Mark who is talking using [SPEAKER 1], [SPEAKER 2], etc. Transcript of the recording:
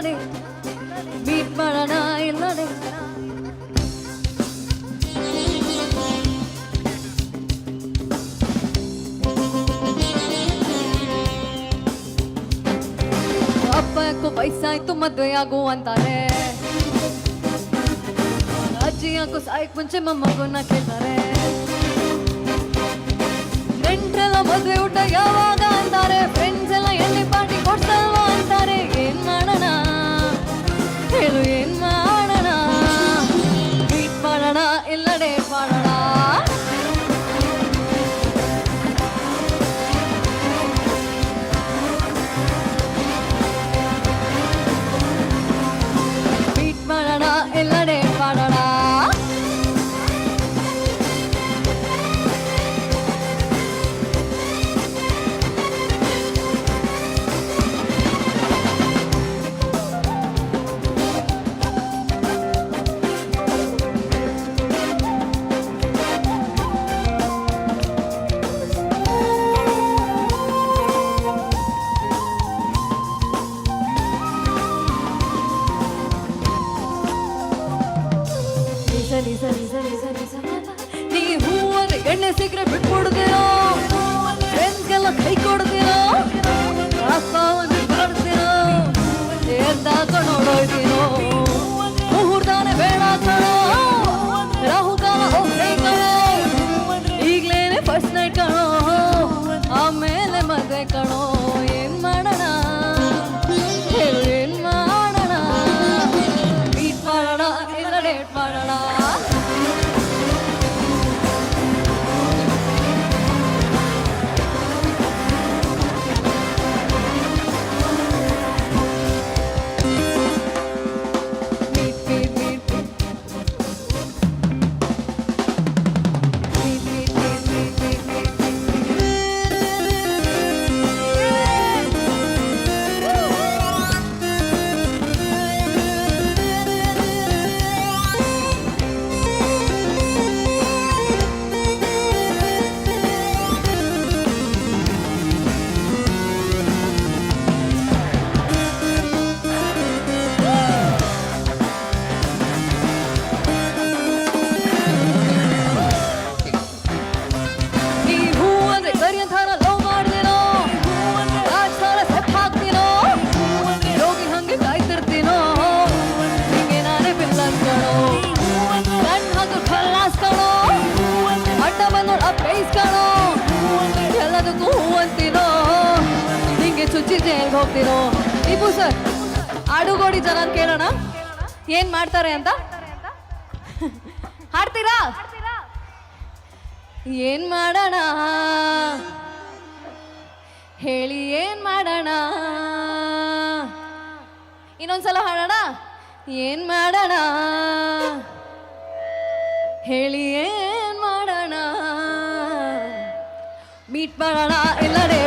[SPEAKER 1] ಇಲ್ಲಡೆ ಮೀಟ್ ಮಾಡೋಣ ಇಲ್ಲಡೆ ಅಪ್ಪ ಯಾಕೋ ವಯಸ್ಸಾಯ್ತು ಮದ್ವೆ ಆಗು ಅಂತಾರೆ, ಅಜ್ಜಿ ಯಾಕೋ ಸಾಯಕ್ ಮುಂಚೆ ಮೊಮ್ಮಗನ್ನ ಕೇಳ್ತಾರೆ, ನೆಂಟ್ರೆಲ್ಲ ಮದ್ವೆ ಊಟ ಯಾವಾಗ ಅಂತಾರೆ, ಫ್ರೆಂಡ್ಸ್ ಎಲ್ಲ ಎಣ್ಣೆ ಪಾರ್ಟಿ ಕೊಡ್ಸಲ್ವ ಅಂತಾರೆ. ಏನ್ ಮಾಡೋಣ ಹೇಳು ಏನ್ ಮಾಡೋಣ, ಮೀಟ್ ಮಾಡೋಣ ಇಲ್ಲ ಡೇಟ್ ಮಾಡೋಣ. ಎಲ್ಲಡೆ ಮಾಡೋಣ ನೀ ಹೂವಂದ್ರೆ ಎಣ್ಣೆ ಸಿಕ್ಕರೆ ಬಿಟ್ಬಿಡ್ತೀರೋ, ಫ್ರೆಂಡ್ಸ್ಗೆಲ್ಲ ಕೈ ಕೊಡ್ತೀರೋ, ಅಪ್ಪ ಒಂದು ಮಾಡ್ತೀರೋ, ನೋಡೋಯ್ತೀರೋ, ಮುಹೂರ್ತಾನೆ ಬೇಡ ಕಣೋ, ರಾಹುಕಾಲ ಒಬ್ಬನೇ ಕಣೋ, ಈಗ್ಲೇನೆ ಫಸ್ಟ್ ನೈಟ್ ಕಣೋ, ಆಮೇಲೆ ಮದುವೆ ಕಣೋ. ಏನ್ ಮಾಡೋಣ ಹೇಳು ಏನ್ ಮಾಡೋಣ, ಮೀಟ್ ಮಾಡೋಣ ಇಲ್ಲ ಡೇಟ್ ಮಾಡೋಣ. ಎಲ್ಲದಕ್ಕೂ ಹೂವಂತೀನೋ, ನಿಂಗೆ ಚುಚ್ಚಿ ಜೈಲ್ಗೆ ಹೋಗ್ತೀನೋ. ಇಪ್ಪು ಸರ್ ಆಡುಗೋಡಿ ಜನ ಕೇಳೋಣ ಏನ್ ಮಾಡ್ತಾರೆ ಅಂತ. ಹಾಡ್ತೀರಾ? ಏನ್ ಮಾಡೋಣ ಹೇಳಿ ಏನ್ ಮಾಡೋಣ, ಇನ್ನೊಂದ್ಸಲ ಹಾಡೋಣ. ಏನ್ ಮಾಡೋಣ ಹೇಳಿ ಏನ್ ಮಾಡೋಣ, ಮೀಟ್ ಮಾಡೋಣ ಎಲ್ಲಡೆ